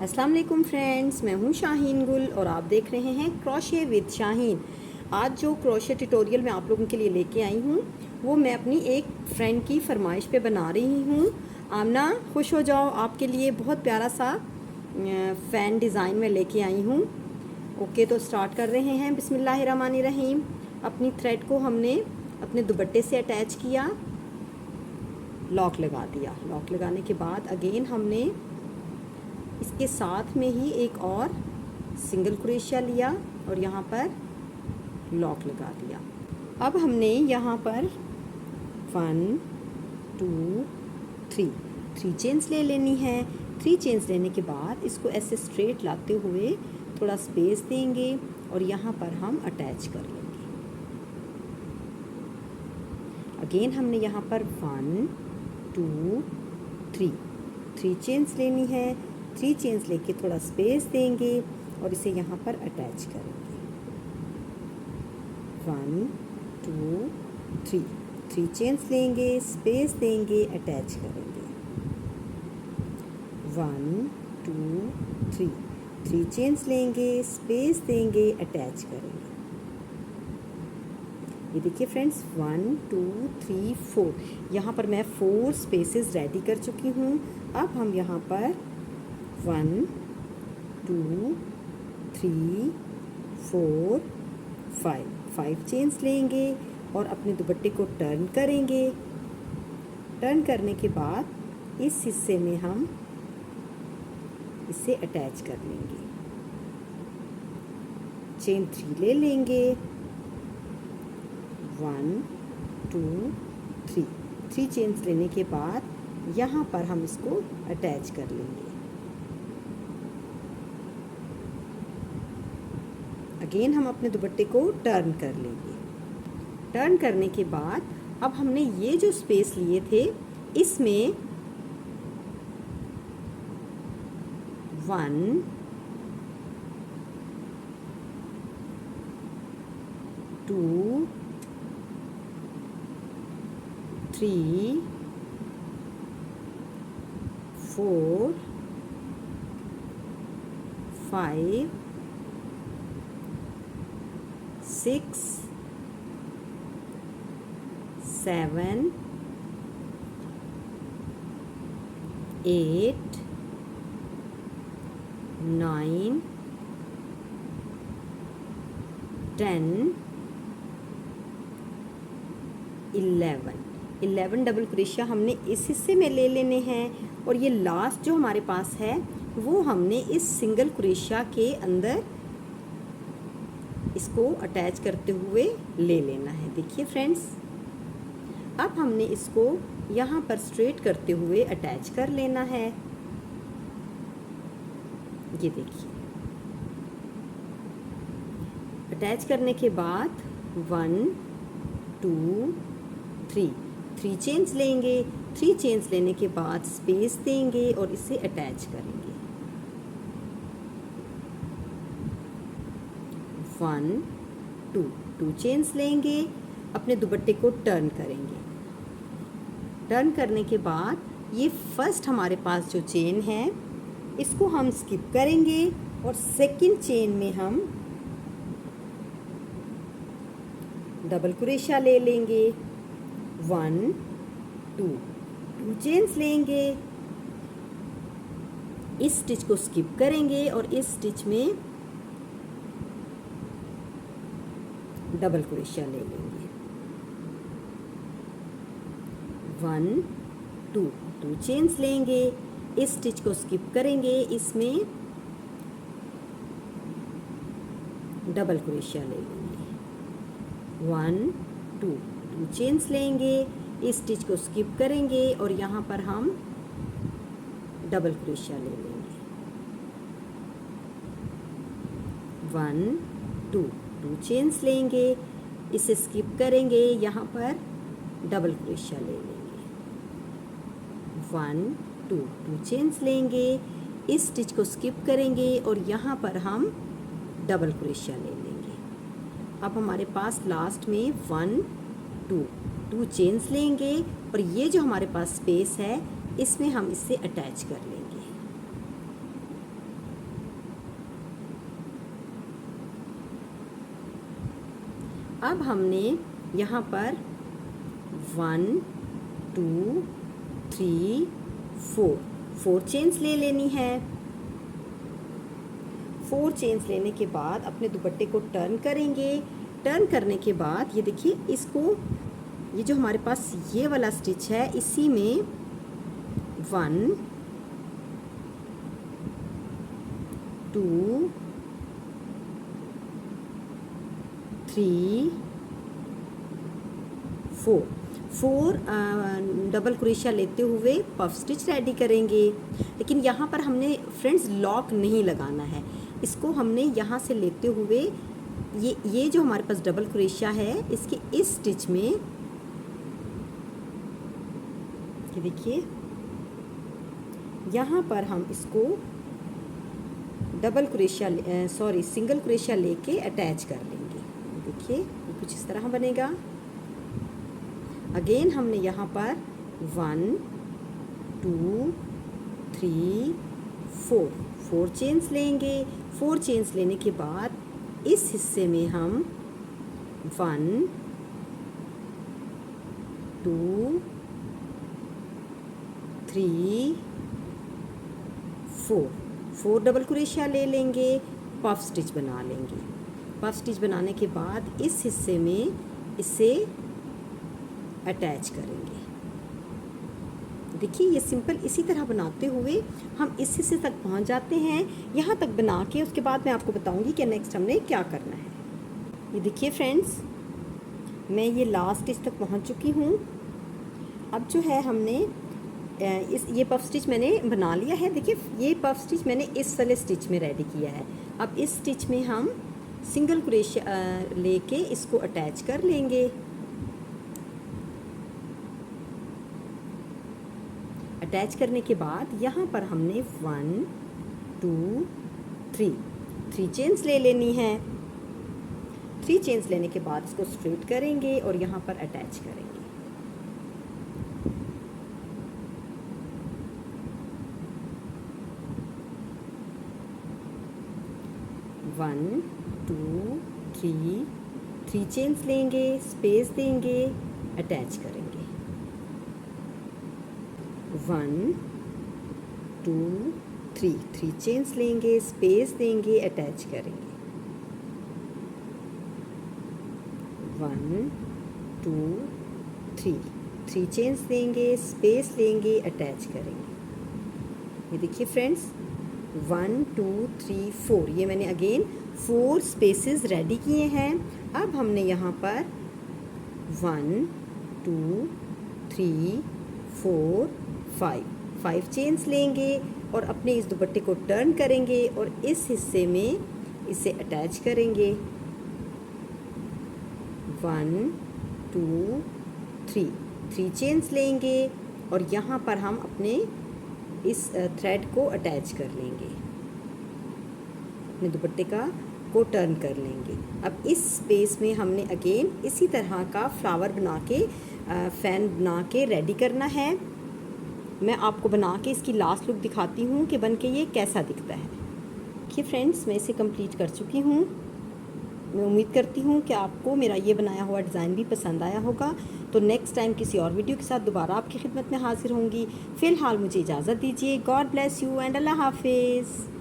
अस्सलाम वालेकुम फ्रेंड्स, मैं हूं शाहीन गुल और आप देख रहे हैं क्रोशे विद शाहीन। आज जो क्रोशे ट्यूटोरियल मैं आप लोगों के लिए लेके आई हूं वो मैं अपनी एक फ्रेंड की फरमाइश पे बना रही हूं। आमना खुश हो जाओ, आपके लिए बहुत प्यारा सा फ़ैन डिज़ाइन में लेके आई हूं। ओके, तो स्टार्ट कर रहे हैं। बिस्मिल्लाहिर्रहमानिर्रहीम। अपनी थ्रेड को हमने अपने दुपट्टे से अटैच किया, लॉक लगा दिया। लॉक लगाने के बाद अगेन हमने इसके साथ में ही एक और सिंगल क्रोशिया लिया और यहाँ पर लॉक लगा दिया। अब हमने यहाँ पर 1 2 3 चेन्स ले लेनी है। 3 चेन्स लेने के बाद इसको ऐसे स्ट्रेट लाते हुए थोड़ा स्पेस देंगे और यहाँ पर हम अटैच कर लेंगे। अगेन हमने यहाँ पर 1 2 3 चेन्स लेनी है। 3 चेन्स लेके थोड़ा स्पेस देंगे और इसे यहाँ पर अटैच करेंगे। 1 2 3 चेन्स लेंगे, स्पेस देंगे, अटैच करेंगे। 1 2 3 चेन्स लेंगे, स्पेस देंगे, अटैच करेंगे। ये देखिए फ्रेंड्स, 1 2 3 4 यहाँ पर मैं 4 स्पेसेस रेडी कर चुकी हूँ। अब हम यहाँ पर 1 2 3 4 5 चेन्स लेंगे और अपने दुपट्टे को टर्न करेंगे। टर्न करने के बाद इस हिस्से में हम इसे अटैच कर लेंगे। चेन 3 ले लेंगे। 1 2 3 चेन्स लेने के बाद यहाँ पर हम इसको अटैच कर लेंगे। अगेन हम अपने दुपट्टे को टर्न कर लेंगे। टर्न करने के बाद अब हमने ये जो स्पेस लिए थे इसमें 1 2 3 4 5 6 7 8 9 10 11 डबल क्रोशिया हमने इस हिस्से में ले लेने हैं और ये लास्ट जो हमारे पास है वो हमने इस सिंगल क्रोशिया के अंदर इसको अटैच करते हुए ले लेना है। देखिए फ्रेंड्स, अब हमने इसको यहाँ पर स्ट्रेट करते हुए अटैच कर लेना है। ये देखिए, अटैच करने के बाद 1 2 3 चेन्स लेंगे। 3 चेन्स लेने के बाद स्पेस देंगे और इसे अटैच करेंगे। 1 2 चेन्स लेंगे, अपने दुपट्टे को टर्न करेंगे। टर्न करने के बाद ये फर्स्ट हमारे पास जो चेन है इसको हम स्किप करेंगे और सेकंड चेन में हम डबल क्रोशिया ले लेंगे। 1 2 चेन्स लेंगे, इस स्टिच को स्किप करेंगे और इस स्टिच में डबल क्रोशिया ले लेंगे। 1 2 चेन्स लेंगे, इस स्टिच को स्किप करेंगे, इसमें डबल क्रोशिया ले लेंगे। 1 2 चेन्स लेंगे, इस स्टिच को स्किप करेंगे और यहाँ पर हम डबल क्रोशिया ले लेंगे। 1 2 चेन्स लेंगे, इसे स्किप करेंगे, यहाँ पर डबल क्रोशिया ले लेंगे। 1 2 चेन्स लेंगे, इस स्टिच को स्किप करेंगे और यहाँ पर हम डबल क्रोशिया ले लेंगे। अब हमारे पास लास्ट में 1 2 चेन्स लेंगे और ये जो हमारे पास स्पेस है इसमें हम इसे अटैच कर लेंगे। अब हमने यहाँ पर 1 2 3 4 चेन्स ले लेनी है। 4 चेन्स लेने के बाद अपने दुपट्टे को टर्न करेंगे। टर्न करने के बाद ये देखिए, इसको ये जो हमारे पास ये वाला स्टिच है, इसी में 1 2 3 4 डबल क्रोशिया लेते हुए पफ स्टिच रेडी करेंगे। लेकिन यहाँ पर हमने फ्रेंड्स लॉक नहीं लगाना है, इसको हमने यहाँ से लेते हुए ये जो हमारे पास डबल क्रोशिया है, इसके इस स्टिच में ये देखिए, यहाँ पर हम इसको सिंगल क्रोशिया लेके अटैच कर लेंगे। देखिए ये कुछ इस तरह बनेगा। अगेन हमने यहाँ पर 1 2 3 4 चेन्स लेंगे। 4 चेन्स लेने के बाद इस हिस्से में हम 1 2 3 4 डबल क्रोशिया ले लेंगे, पफ स्टिच बना लेंगे। पफ स्टिच बनाने के बाद इस हिस्से में इसे अटैच करेंगे। देखिए ये सिंपल इसी तरह बनाते हुए हम इस हिस्से तक पहुंच जाते हैं। यहाँ तक बना के उसके बाद मैं आपको बताऊंगी कि नेक्स्ट हमने क्या करना है। ये देखिए फ्रेंड्स, मैं ये लास्ट स्टिच तक पहुंच चुकी हूँ। अब जो है हमने ये पफ स्टिच मैंने बना लिया है। देखिए ये पफ स्टिच मैंने इस वाले स्टिच में रेडी किया है। अब इस स्टिच में हम सिंगल क्रोशिया लेके इसको अटैच कर लेंगे। अटैच करने के बाद यहाँ पर हमने 1 2 3 चेन्स ले लेनी है। 3 चेन्स लेने के बाद इसको स्ट्रेट करेंगे और यहाँ पर अटैच करेंगे। 1 2 3 चेन्स लेंगे, स्पेस देंगे, अटैच करेंगे। 1 2 3 चेन्स लेंगे, स्पेस देंगे, अटैच करेंगे। 1 2 3 चेन्स लेंगे, स्पेस लेंगे, अटैच करेंगे। ये देखिए फ्रेंड्स, 1 2 3 4 ये मैंने अगेन 4 स्पेसेस रेडी किए हैं। अब हमने यहाँ पर 1 2 3 4 5 चेन्स लेंगे और अपने इस दुपट्टे को टर्न करेंगे और इस हिस्से में इसे अटैच करेंगे। 1 2 3 चेन्स लेंगे और यहाँ पर हम अपने इस थ्रेड को अटैच कर लेंगे, अपने दुपट्टे को टर्न कर लेंगे। अब इस स्पेस में हमने अगेन इसी तरह का फ्लावर बना के फैन बना के रेडी करना है। मैं आपको बना के इसकी लास्ट लुक दिखाती हूँ कि बन के ये कैसा दिखता है। देखिए फ्रेंड्स, मैं इसे कंप्लीट कर चुकी हूँ। मैं उम्मीद करती हूँ कि आपको मेरा ये बनाया हुआ डिज़ाइन भी पसंद आया होगा। तो नेक्स्ट टाइम किसी और वीडियो के साथ दोबारा आपकी खिदमत में हाजिर होंगी। फ़िलहाल मुझे इजाज़त दीजिए। गॉड ब्लेस यू एंड अल्लाह हाफिज़।